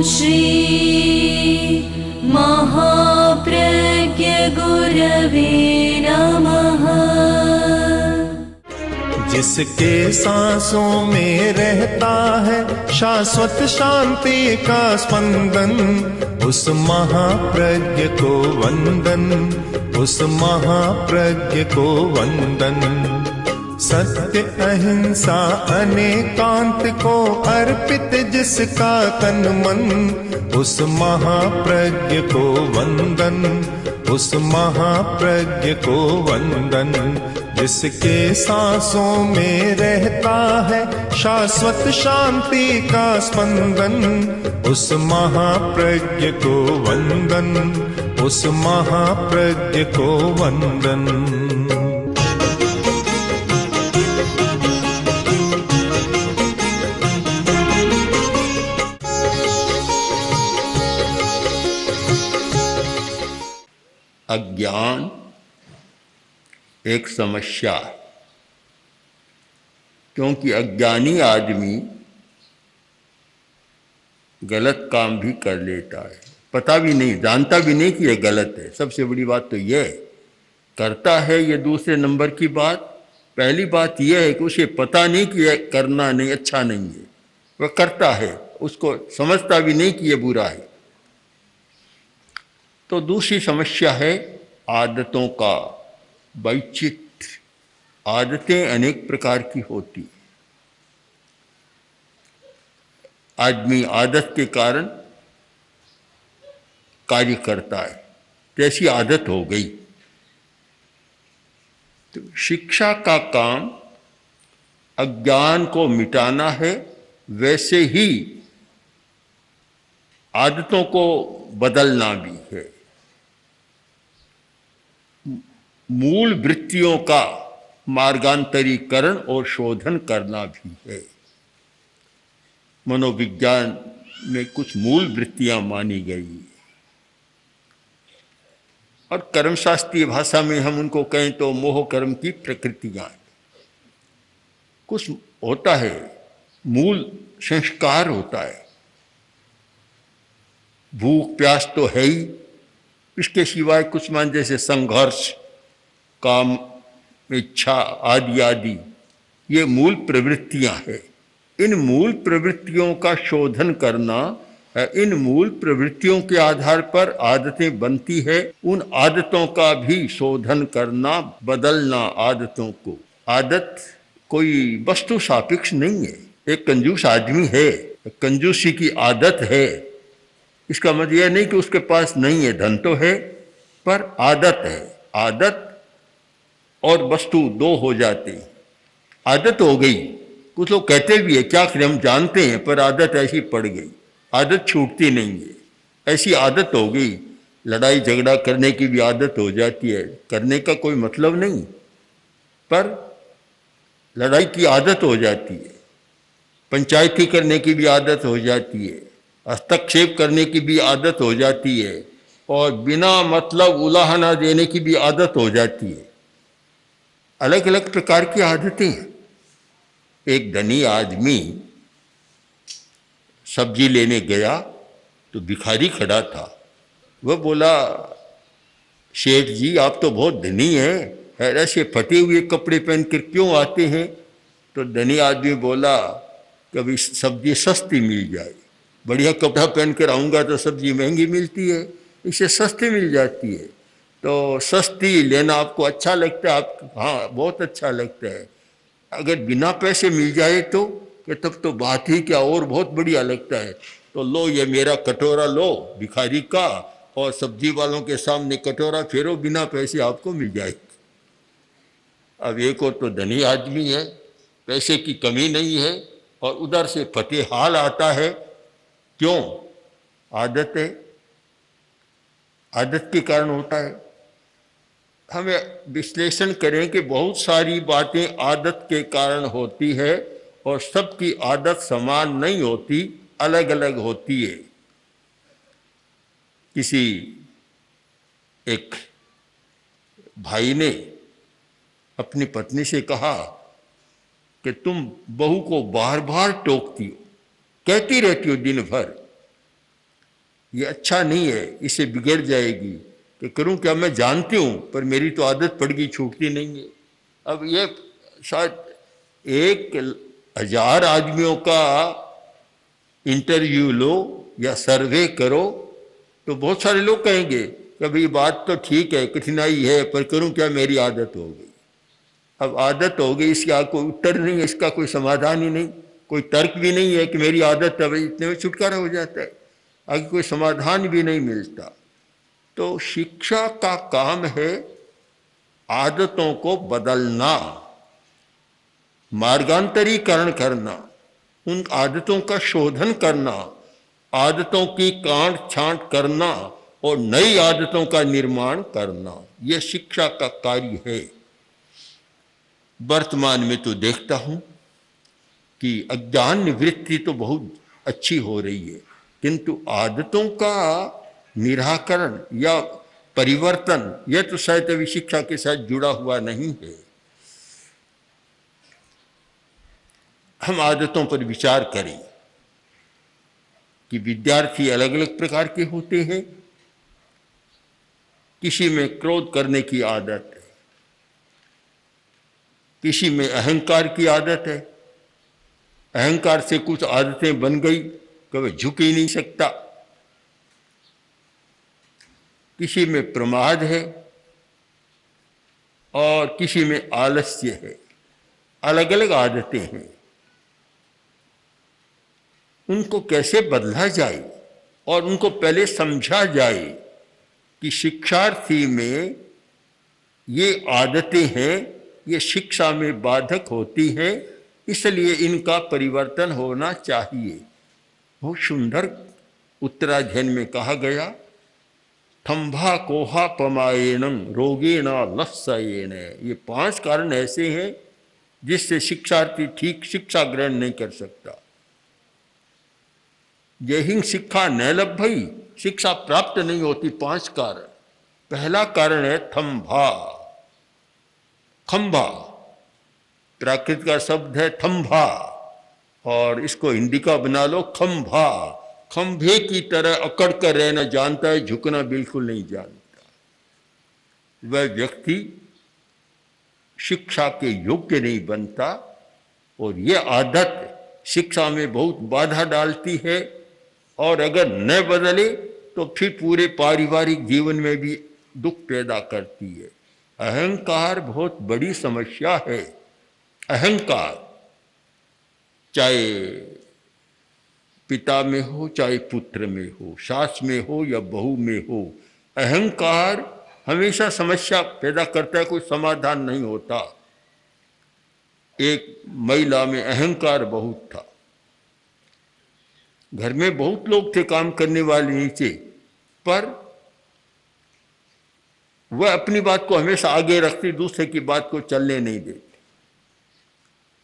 श्री महाप्रज्ञ गुरवे नमः। जिसके सांसों में रहता है शाश्वत शांति का स्पंदन, उस महाप्रज्ञ को वंदन, उस महाप्रज्ञ को वंदन। सत्य अहिंसा अनेकांत को अर्पित जिसका तन मन, उस महाप्रज्ञ को वंदन, उस महाप्रज्ञ को वंदन। जिसके सांसों में रहता है शाश्वत शांति का स्पंदन, उस महाप्रज्ञ को वंदन, उस महाप्रज्ञ को वंदन। अज्ञान एक समस्या है, क्योंकि अज्ञानी आदमी गलत काम भी कर लेता है, पता भी नहीं, जानता भी नहीं कि यह गलत है। सबसे बड़ी बात तो यह है, करता है ये दूसरे नंबर की बात। पहली बात यह है कि उसे पता नहीं कि यह करना नहीं अच्छा नहीं है, वह करता है, उसको समझता भी नहीं कि यह बुरा है। तो दूसरी समस्या है आदतों का वैचित्र्य। आदतें अनेक प्रकार की होती। आदमी आदत के कारण कार्य करता है, जैसी आदत हो गई। तो शिक्षा का काम अज्ञान को मिटाना है, वैसे ही आदतों को बदलना भी है। मूल वृत्तियों का मार्गांतरीकरण और शोधन करना भी है। मनोविज्ञान में कुछ मूल वृत्तियां मानी गई और कर्मशास्त्रीय भाषा में हम उनको कहें तो मोह कर्म की प्रकृतियां। कुछ होता है, मूल संस्कार होता है। भूख प्यास तो है ही, इसके सिवाय कुछ मान जैसे संघर्ष, काम, इच्छा आदि आदि, ये मूल प्रवृत्तियां हैं। इन मूल प्रवृत्तियों का शोधन करना, इन मूल प्रवृत्तियों के आधार पर आदतें बनती है, उन आदतों का भी शोधन करना, बदलना आदतों को। आदत कोई वस्तु सापेक्ष नहीं है। एक कंजूस आदमी है, कंजूसी की आदत है, इसका मतलब यह नहीं कि उसके पास नहीं है, धन तो है पर आदत है। आदत और वस्तु दो हो जाते हैं। आदत हो गई, कुछ लोग कहते भी है क्या करें हम जानते हैं, पर आदत ऐसी पड़ गई, आदत छूटती नहीं है। ऐसी आदत हो गई, लड़ाई झगड़ा करने की भी आदत हो जाती है, करने का कोई मतलब नहीं, पर लड़ाई की आदत हो जाती है। पंचायती करने की भी आदत हो जाती है, हस्तक्षेप करने की भी आदत हो जाती है, और बिना मतलब उलाहना देने की भी आदत हो जाती है। अलग अलग प्रकार की आदतें हैं। एक धनी आदमी सब्जी लेने गया तो भिखारी खड़ा था। वह बोला, शेठ जी आप तो बहुत धनी हैं, ऐसे फटे हुए कपड़े पहन कर क्यों आते हैं? तो धनी आदमी बोला, कभी सब्जी सस्ती मिल जाए, बढ़िया कपड़ा पहन कर आऊँगा तो सब्जी महंगी मिलती है, इससे सस्ती मिल जाती है। तो सस्ती लेना आपको अच्छा लगता है? आप हाँ बहुत अच्छा लगता है। अगर बिना पैसे मिल जाए तो तब तो बात ही क्या, और बहुत बढ़िया लगता है। तो लो ये मेरा कटोरा लो भिखारी का, और सब्जी वालों के सामने कटोरा फेरो, बिना पैसे आपको मिल जाएगी। अब एक और तो धनी आदमी है, पैसे की कमी नहीं है, और उधर से फटे हाल आता है। क्यों? आदत है, आदत के कारण होता है। हमें विश्लेषण करें कि बहुत सारी बातें आदत के कारण होती है, और सबकी आदत समान नहीं होती, अलग अलग होती है। किसी एक भाई ने अपनी पत्नी से कहा कि तुम बहू को बार बार टोकती हो, कहती रहती हो दिन भर, ये अच्छा नहीं है, इससे बिगड़ जाएगी। कि करूं क्या, मैं जानती हूं पर मेरी तो आदत पड़ गई, छूटती नहीं है। अब ये शायद 1,000 आदमियों का इंटरव्यू लो या सर्वे करो तो बहुत सारे लोग कहेंगे कि भाई बात तो ठीक है, कठिनाई है, पर करूं क्या, मेरी आदत हो गई। अब आदत हो गई, इसका कोई उत्तर नहीं है, इसका कोई समाधान ही नहीं, कोई तर्क भी नहीं है कि मेरी आदत है, भाई इतने में छुटकारा हो जाता है, आगे कोई समाधान भी नहीं मिलता। तो शिक्षा का काम है आदतों को बदलना, मार्गांतरीकरण करना, उन आदतों का शोधन करना, आदतों की काट छांट करना और नई आदतों का निर्माण करना, यह शिक्षा का कार्य है। वर्तमान में तो देखता हूं कि अज्ञान निवृत्ति तो बहुत अच्छी हो रही है, किंतु आदतों का निराकरण या परिवर्तन यह तो शायद अभी शिक्षा के साथ जुड़ा हुआ नहीं है। हम आदतों पर विचार करें कि विद्यार्थी अलग अलग प्रकार के होते हैं। किसी में क्रोध करने की आदत है, किसी में अहंकार की आदत है, अहंकार से कुछ आदतें बन गई, कभी झुक ही नहीं सकता। किसी में प्रमाद है और किसी में आलस्य है, अलग अलग आदतें हैं। उनको कैसे बदला जाए और उनको पहले समझा जाए कि शिक्षार्थी में ये आदतें हैं, ये शिक्षा में बाधक होती हैं, इसलिए इनका परिवर्तन होना चाहिए। बहुत सुंदर उत्तराध्ययन में कहा गया, ठंभा कोहा पमायेनं रोगेणा लस्सयेन। ये 5 कारण ऐसे हैं जिससे शिक्षार्थी ठीक शिक्षा ग्रहण नहीं कर सकता। यही शिक्षा न लभई, शिक्षा प्राप्त नहीं होती। 5 कारण। पहला कारण है थंभा, खंभा, प्राकृत का शब्द है थंभा और इसको हिंदी का बना लो खंभा। खंभे की तरह अकड़ कर रहना जानता है, झुकना बिल्कुल नहीं जानता। वह व्यक्ति शिक्षा के योग्य नहीं बनता और यह आदत शिक्षा में बहुत बाधा डालती है और अगर न बदले तो फिर पूरे पारिवारिक जीवन में भी दुख पैदा करती है। अहंकार बहुत बड़ी समस्या है। अहंकार चाहे पिता में हो, चाहे पुत्र में हो, सास में हो या बहू में हो, अहंकार हमेशा समस्या पैदा करता है, कोई समाधान नहीं होता। एक महिला में अहंकार बहुत था, घर में बहुत लोग थे काम करने वाले नीचे, पर वह अपनी बात को हमेशा आगे रखती, दूसरे की बात को चलने नहीं देती।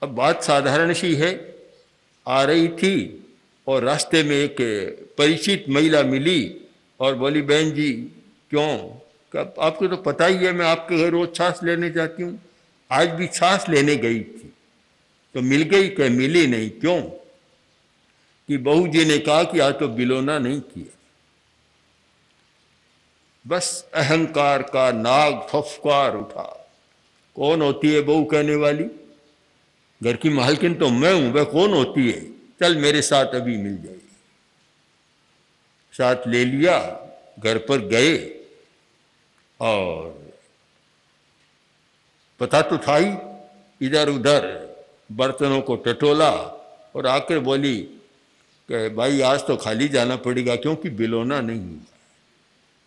अब बात साधारण सी है, आ रही थी और रास्ते में एक परिचित महिला मिली और बोली, बहन जी क्यों, आपको तो पता ही है मैं आपके घर रोज छाछ लेने जाती हूँ, आज भी छाछ लेने गई थी तो मिल गई, क्या मिली नहीं, क्यों? कि बहू जी ने कहा कि आज तो बिलोना नहीं किया। बस अहंकार का नाग फफकार उठा। कौन होती है बहू कहने वाली? घर की मालकिन तो मैं हूं, वह कौन होती है? चल मेरे साथ अभी मिल जाएगी। साथ ले लिया, घर पर गए और पता तो था ही, इधर उधर बर्तनों को टटोला और आकर बोली कि भाई आज तो खाली जाना पड़ेगा क्योंकि बिलोना नहीं हुआ।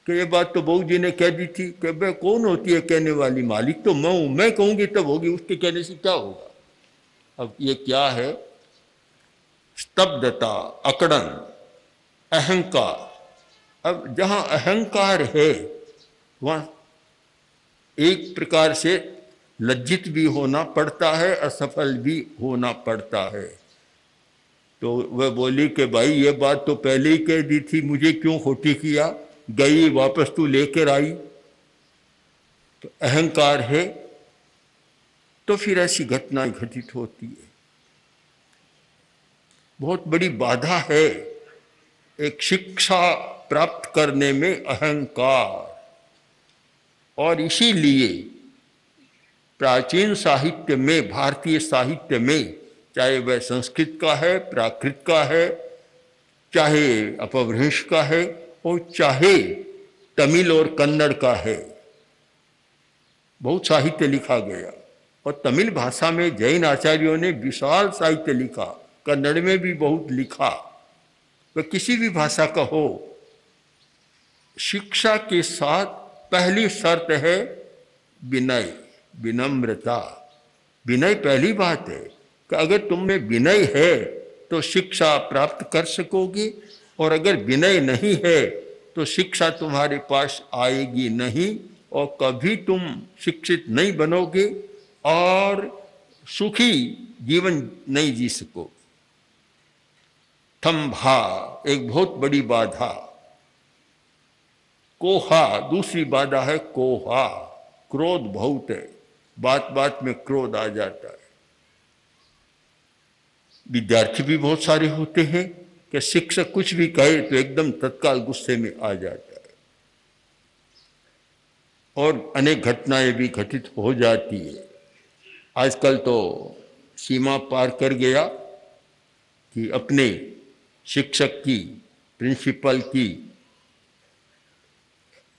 कि ये बात तो बहू जी ने कह दी थी कि भाई कौन होती है कहने वाली, मालिक तो मैं हूं, मैं कहूंगी तब होगी, उसके कहने से क्या होगा। अब ये क्या है? स्तब्धता, अकड़न, अहंकार। अब जहां अहंकार है वहां एक प्रकार से लज्जित भी होना पड़ता है, असफल भी होना पड़ता है। तो वह बोली कि भाई ये बात तो पहले ही कह दी थी, मुझे क्यों खोटी किया, गई वापस तू लेकर आई। तो अहंकार है तो फिर ऐसी घटनाएं घटित होती है। बहुत बड़ी बाधा है एक शिक्षा प्राप्त करने में अहंकार, और इसीलिए प्राचीन साहित्य में, भारतीय साहित्य में, चाहे वह संस्कृत का है, प्राकृत का है, चाहे अपभ्रंश का है, और चाहे तमिल और कन्नड़ का है, बहुत साहित्य लिखा गया। और तमिल भाषा में जैन आचार्यों ने विशाल साहित्य लिखा, कन्नड़ में भी बहुत लिखा। वह किसी भी भाषा का हो, शिक्षा के साथ पहली शर्त है विनय, विनम्रता। विनय पहली बात है कि अगर तुम में विनय है तो शिक्षा प्राप्त कर सकोगे, और अगर विनय नहीं है तो शिक्षा तुम्हारे पास आएगी नहीं, और कभी तुम शिक्षित नहीं बनोगे और सुखी जीवन नहीं जी सकोगे। थम्भा एक बहुत बड़ी बाधा, कोहा दूसरी बाधा है। कोहा, क्रोध बहुत है, बात बात में क्रोध आ जाता है। विद्यार्थी भी बहुत सारे होते हैं कि शिक्षक कुछ भी कहे तो एकदम तत्काल गुस्से में आ जाता है, और अनेक घटनाएं भी घटित हो जाती है। आजकल तो सीमा पार कर गया कि अपने शिक्षक की, प्रिंसिपल की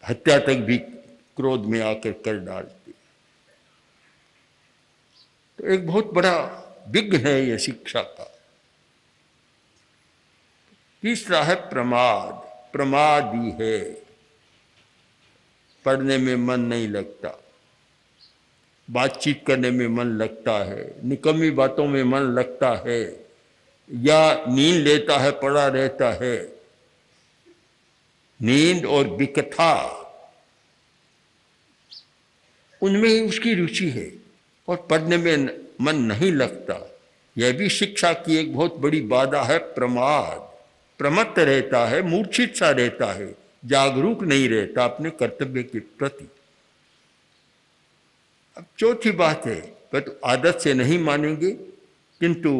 हत्या तक भी क्रोध में आकर कर डालती। तो एक बहुत बड़ा विघ्न है यह शिक्षा का। तीसरा है प्रमाद, प्रमादी है, पढ़ने में मन नहीं लगता, बातचीत करने में मन लगता है, निकम्मी बातों में मन लगता है, या नींद लेता है, पड़ा रहता है। नींद और विकथा, उनमें ही उसकी रुचि है, और पढ़ने में मन नहीं लगता। यह भी शिक्षा की एक बहुत बड़ी बाधा है। प्रमाद, प्रमत्त रहता है, मूर्छित सा रहता है, जागरूक नहीं रहता अपने कर्तव्य के प्रति। अब चौथी बात है, वह तो आदत से नहीं मानेंगे, किंतु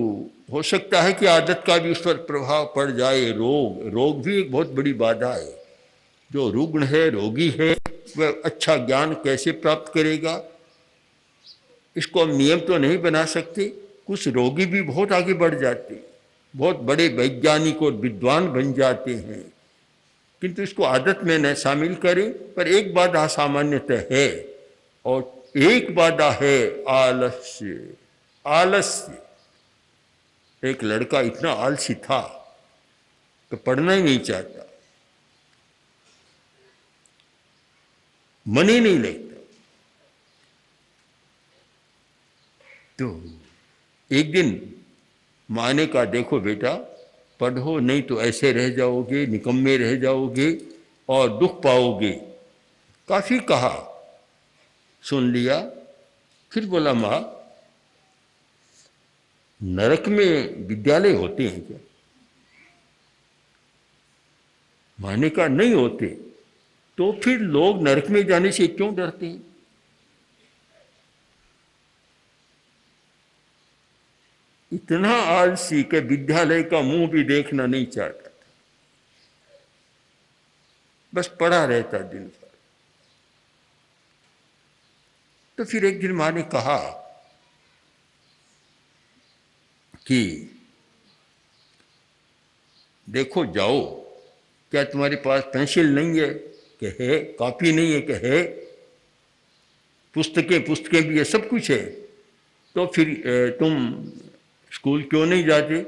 हो सकता है कि आदत का भी उस पर प्रभाव पड़ जाए। रोग, रोग भी एक बहुत बड़ी बाधा है। जो रुग्ण है, रोगी है, वह अच्छा ज्ञान कैसे प्राप्त करेगा? इसको हम नियम तो नहीं बना सकते। कुछ रोगी भी बहुत आगे बढ़ जाते हैं, बहुत बड़े वैज्ञानिक और विद्वान बन जाते हैं, किंतु इसको आदत में न शामिल करें। पर एक बाधा सामान्यतः है, और एक बाधा है आलस्य। आलस्य, एक लड़का इतना आलसी था कि पढ़ना ही नहीं चाहता, मन ही नहीं लगता। तो एक दिन माँ ने कहा, देखो बेटा, पढ़ो नहीं तो ऐसे रह जाओगे, निकम्मे रह जाओगे और दुख पाओगे। काफी कहा, सुन लिया। फिर बोला, माँ, नरक में विद्यालय होते हैं क्या? माँ ने कहा, नहीं होते। तो फिर लोग नरक में जाने से क्यों डरते हैं? इतना आलसी के विद्यालय का मुंह भी देखना नहीं चाहता था, बस पड़ा रहता दिन भर। तो फिर एक दिन माँ ने कहा कि देखो, जाओ, क्या तुम्हारे पास पेंसिल नहीं है? कि है। कॉपी नहीं है? कि है। पुस्तकें भी है, सब कुछ है। तो फिर तुम स्कूल क्यों नहीं जाते?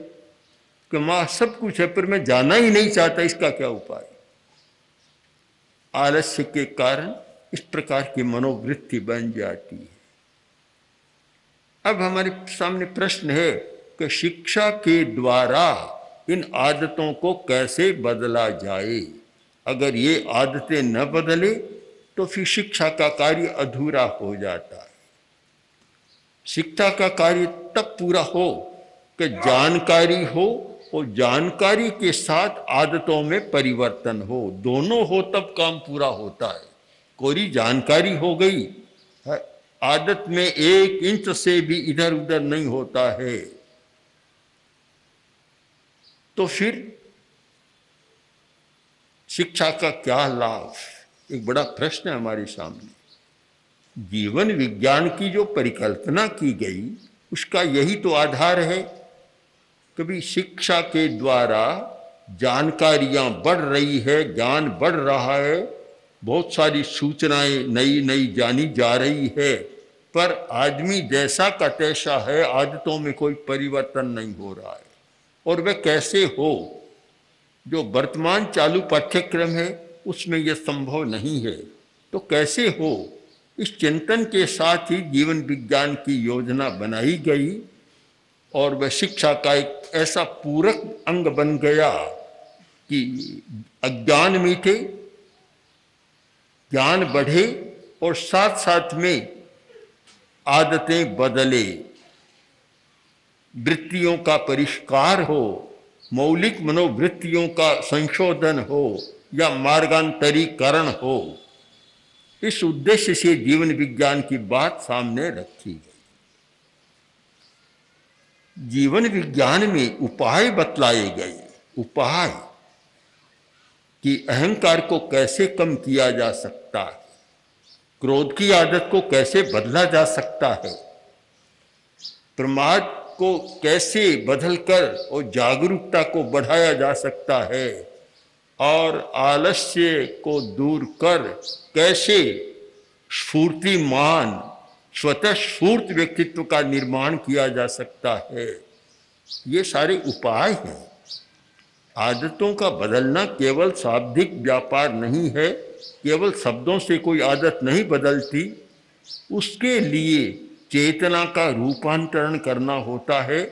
कि माँ, सब कुछ है पर मैं जाना ही नहीं चाहता, इसका क्या उपाय? आलस्य के कारण इस प्रकार की मनोवृत्ति बन जाती है। अब हमारे सामने प्रश्न है कि शिक्षा के द्वारा इन आदतों को कैसे बदला जाए। अगर ये आदतें न बदले तो फिर शिक्षा का कार्य अधूरा हो जाता है। शिक्षा का कार्य तब पूरा हो कि जानकारी हो, और जानकारी के साथ आदतों में परिवर्तन हो। दोनों हो तब काम पूरा होता है। कोई जानकारी हो गई, आदत में 1 इंच से भी इधर उधर नहीं होता है, तो फिर शिक्षा का क्या लाभ, एक बड़ा प्रश्न है हमारे सामने। जीवन विज्ञान की जो परिकल्पना की गई उसका यही तो आधार है। कभी शिक्षा के द्वारा जानकारियां बढ़ रही है, ज्ञान बढ़ रहा है, बहुत सारी सूचनाएं नई नई जानी जा रही है, पर आदमी जैसा का तैसा है, आदतों में कोई परिवर्तन नहीं हो रहा है। और वह कैसे हो? जो वर्तमान चालू पाठ्यक्रम है उसमें यह संभव नहीं है, तो कैसे हो? इस चिंतन के साथ ही जीवन विज्ञान की योजना बनाई गई और वह शिक्षा का एक ऐसा पूरक अंग बन गया कि अज्ञान मिटे, ज्ञान बढ़े और साथ साथ में आदतें बदले, वृत्तियों का परिष्कार हो, मौलिक मनोवृत्तियों का संशोधन हो या मार्गांतरीकरण हो। इस उद्देश्य से जीवन विज्ञान की बात सामने रखी गई। जीवन विज्ञान में उपाय बतलाए गए, उपाय कि अहंकार को कैसे कम किया जा सकता है, क्रोध की आदत को कैसे बदला जा सकता है, प्रमाद को कैसे बदलकर और जागरूकता को बढ़ाया जा सकता है, और आलस्य को दूर कर कैसे स्फूर्तिमान स्वतः स्फूर्त व्यक्तित्व का निर्माण किया जा सकता है। ये सारे उपाय हैं। आदतों का बदलना केवल शाब्दिक व्यापार नहीं है, केवल शब्दों से कोई आदत नहीं बदलती, उसके लिए चेतना का रूपांतरण करना होता है।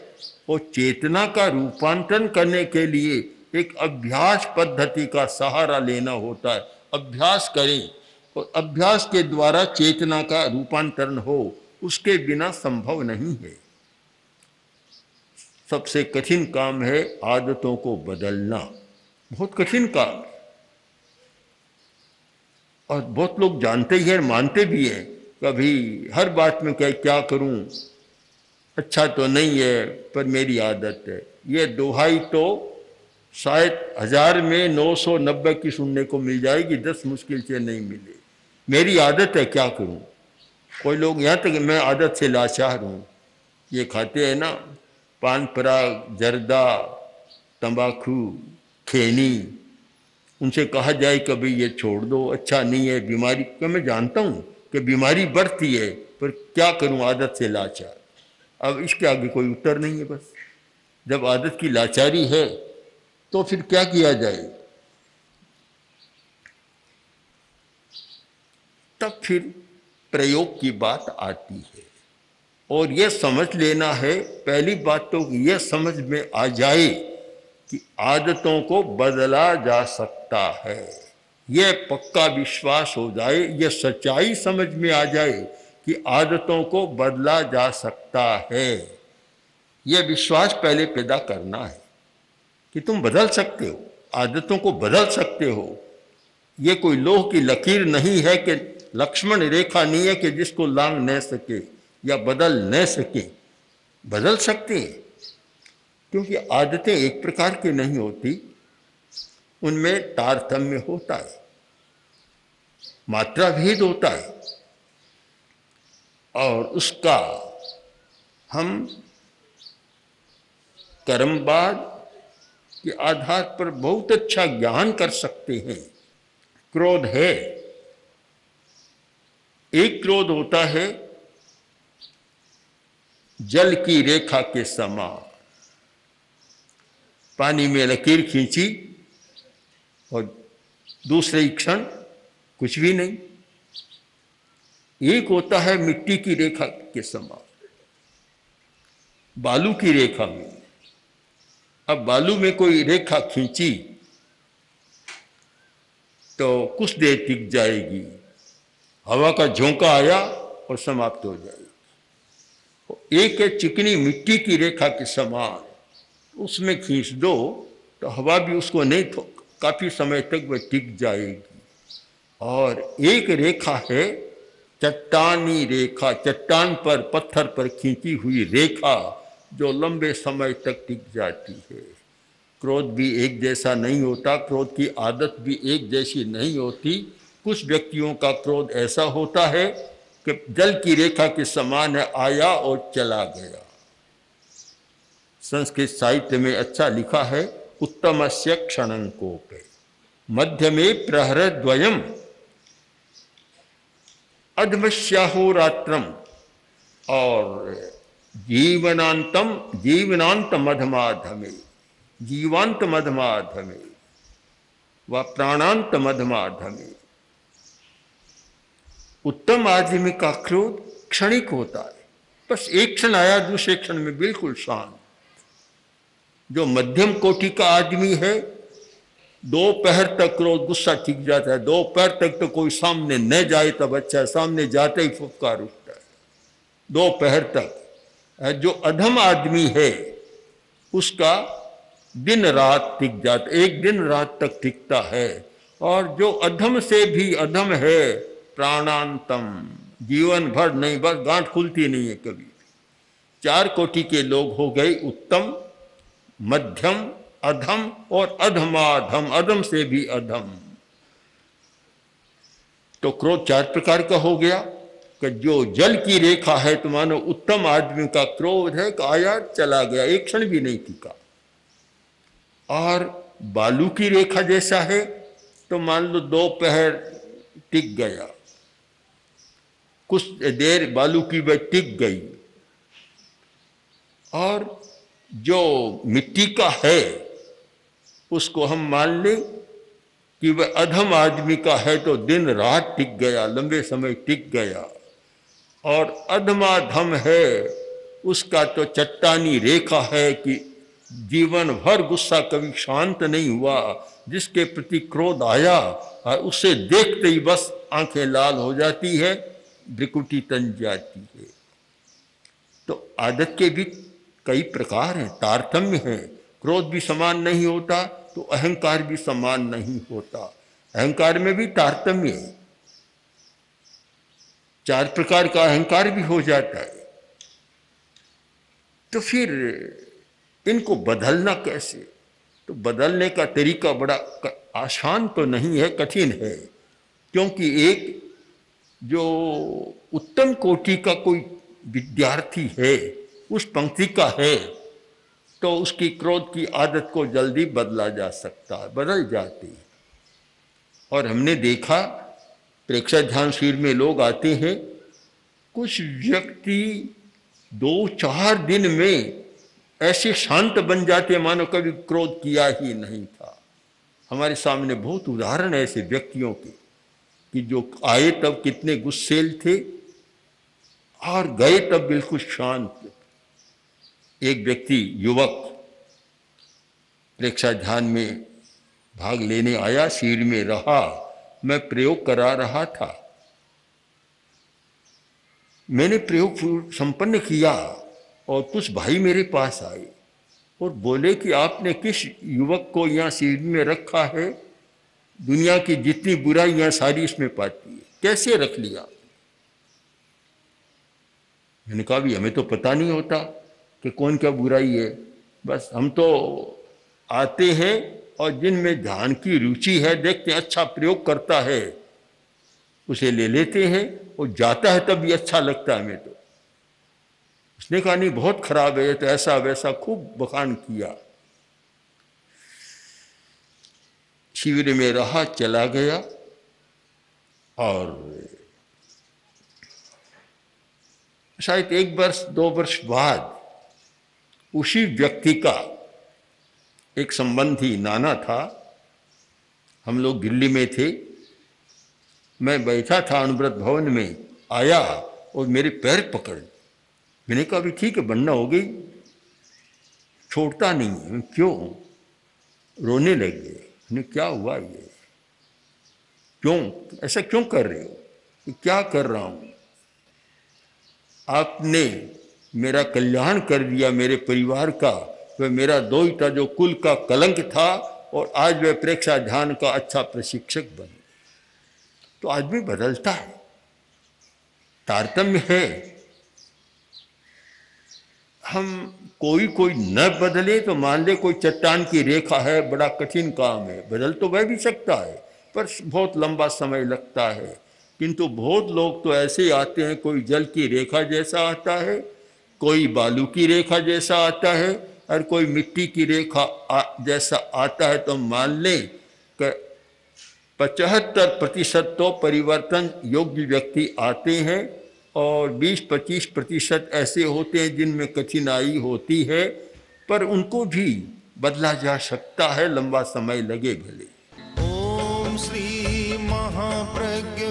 और चेतना का रूपांतरण करने के लिए एक अभ्यास पद्धति का सहारा लेना होता है। अभ्यास करें और अभ्यास के द्वारा चेतना का रूपांतरण हो, उसके बिना संभव नहीं है। सबसे कठिन काम है आदतों को बदलना, बहुत कठिन काम है। और बहुत लोग जानते ही हैं, मानते भी हैं। कभी हर बात में क्या करूं, अच्छा तो नहीं है पर मेरी आदत है। ये दोहाई तो शायद 1000 में 990 की सुनने को मिल जाएगी, 10 मुश्किल से नहीं मिले। मेरी आदत है, क्या करूं। कोई लोग यहाँ तक मैं आदत से लाचार हूँ, ये खाते हैं ना पान पराग, जर्दा, तंबाकू, खैनी, उनसे कहा जाए कभी ये छोड़ दो, अच्छा नहीं है, बीमारी का मैं जानता हूँ कि बीमारी बढ़ती है, पर क्या करूँ, आदत से लाचार। अब इसके आगे कोई उत्तर नहीं है। बस जब आदत की लाचारी है तो फिर क्या किया जाए? तब फिर प्रयोग की बात आती है। और यह समझ लेना है, पहली बात तो यह समझ में आ जाए कि आदतों को बदला जा सकता है। यह पक्का विश्वास हो जाए, यह सच्चाई समझ में आ जाए कि आदतों को बदला जा सकता है। यह विश्वास पहले पैदा करना है कि तुम बदल सकते हो, आदतों को बदल सकते हो। यह कोई लोह की लकीर नहीं है, कि लक्ष्मण रेखा नहीं है कि जिसको लांघ न सके या बदल न सके। बदल सकते हैं, क्योंकि आदतें एक प्रकार की नहीं होती, उनमें तारतम्य होता है, मात्रा भेद होता है, और उसका हम कर्मवाद के आधार पर बहुत अच्छा ज्ञान कर सकते हैं। क्रोध है, एक क्रोध होता है जल की रेखा के समान, पानी में लकीर खींची और दूसरे क्षण कुछ भी नहीं। एक होता है मिट्टी की रेखा के समान, बालू की रेखा में। अब बालू में कोई रेखा खींची तो कुछ देर टिक जाएगी, हवा का झोंका आया और समाप्त हो जाएगी। एक है चिकनी मिट्टी की रेखा के समान, उसमें खींच दो तो हवा भी उसको नहीं, काफी समय तक वह टिक जाएगी। और एक रेखा है चट्टानी रेखा, चट्टान पर पत्थर पर खींची हुई रेखा, जो लंबे समय तक टिक जाती है। क्रोध भी एक जैसा नहीं होता, क्रोध की आदत भी एक जैसी नहीं होती। कुछ व्यक्तियों का क्रोध ऐसा होता है कि जल की रेखा के समान है, आया और चला गया। संस्कृत साहित्य में अच्छा लिखा है, उत्तमस्य क्षणंकोपे मध्य में प्रहरद्वयम अधमस्याहोरात्रम और जीवनांत मधमाधमे, जीवांत मधमाधमे व प्राणांत मधमाधमे। उत्तम आदमी का क्रोध क्षणिक होता है, बस एक क्षण आया, दूसरे क्षण में बिल्कुल शांत। जो मध्यम कोटि का आदमी है, दोपहर तक क्रोध गुस्सा टिक जाता है, दोपहर तक तो कोई सामने न जाए तब अच्छा, सामने जाते ही फुफकार उठता है दोपहर तक। जो अधम आदमी है उसका दिन रात टिक जाता, एक दिन रात तक टिकता है। और जो अधम से भी अधम है, प्राणांतम, जीवन भर नहीं, बस गांठ खुलती नहीं है कभी। चार कोटि के लोग हो गए, उत्तम, मध्यम, अधम और अधमाधम, अधम से भी अधम। तो क्रोध चार प्रकार का हो गया कि जो जल की रेखा है तो मानो उत्तम आदमी का क्रोध है कि आया चला गया, एक क्षण भी नहीं टिका। और बालू की रेखा जैसा है तो मान लो दोपहर टिक गया, कुछ देर बालू की वह टिक गई। और जो मिट्टी का है उसको हम मान लें कि वह अधम आदमी का है तो दिन रात टिक गया, लंबे समय टिक गया। और अधमाधम है उसका तो चट्टानी रेखा है कि जीवन भर गुस्सा कभी शांत नहीं हुआ, जिसके प्रति क्रोध आया और उसे देखते ही बस आंखें लाल हो जाती है, भ्रिकुटी तन जाती है। तो आदत के भी कई प्रकार हैं, तारतम्य है। क्रोध भी समान नहीं होता तो अहंकार भी समान नहीं होता, अहंकार में भी तारतम्य है। चार प्रकार का अहंकार भी हो जाता है। तो फिर इनको बदलना कैसे? तो बदलने का तरीका बड़ा आसान तो नहीं है, कठिन है। क्योंकि एक जो उत्तम कोटि का कोई विद्यार्थी है, उस पंक्ति का है, तो उसकी क्रोध की आदत को जल्दी बदला जा सकता है, बदल जाती है। और हमने देखा प्रेक्षक ध्यान शिविर में लोग आते हैं, कुछ व्यक्ति 2-4 दिन में ऐसे शांत बन जाते मानो कभी क्रोध किया ही नहीं था। हमारे सामने बहुत उदाहरण है ऐसे व्यक्तियों के कि जो आए तब कितने गुस्सेल थे और गए तब बिल्कुल शांत। एक व्यक्ति युवक प्रेक्षा ध्यान में भाग लेने आया, शिविर में रहा, मैं प्रयोग करा रहा था। मैंने प्रयोग संपन्न किया और कुछ भाई मेरे पास आए और बोले कि आपने किस युवक को यहाँ शिविर में रखा है, दुनिया की जितनी बुराइयां सारी इसमें पाती है, कैसे रख लिया? मैंने कहा भी हमें तो पता नहीं होता कि कौन क्या बुराई है, बस हम तो आते हैं और जिनमें ध्यान की रुचि है देखते हैं अच्छा प्रयोग करता है उसे ले लेते हैं, और जाता है तब भी अच्छा लगता है हमें। तो उसने कहा नहीं बहुत खराब है, तो ऐसा वैसा खूब बखान किया। शिविर में रहा, चला गया और शायद 1 वर्ष 2 वर्ष बाद उसी व्यक्ति का एक संबंधी नाना था, हम लोग दिल्ली में थे, मैं बैठा था अनुव्रत भवन में, आया और मेरे पैर पकड़, मैंने कहा भी ठीक है बनना हो गई, छोड़ता नहीं है, क्यों? रोने लग गए। मैंने क्या हुआ ये, क्यों ऐसा क्यों कर रहे हो? क्या कर रहा हूं? आपने मेरा कल्याण कर दिया, मेरे परिवार का, वह मेरा दोहिता जो कुल का कलंक था और आज वह प्रेक्षा ध्यान का अच्छा प्रशिक्षक बन। तो आदमी बदलता है, तारतम्य है। हम कोई कोई न बदले तो मान ले कोई चट्टान की रेखा है, बड़ा कठिन काम है, बदल तो वह भी सकता है पर बहुत लंबा समय लगता है। किंतु बहुत लोग तो ऐसे आते हैं, कोई जल की रेखा जैसा आता है, कोई बालू की रेखा जैसा आता है और कोई मिट्टी की रेखा जैसा आता है। तो मान लें कि 75% तो परिवर्तन योग्य व्यक्ति आते हैं और 20-25% ऐसे होते हैं जिनमें कठिनाई होती है, पर उनको भी बदला जा सकता है, लंबा समय लगे भले। ओम श्री महाप्रज्ञ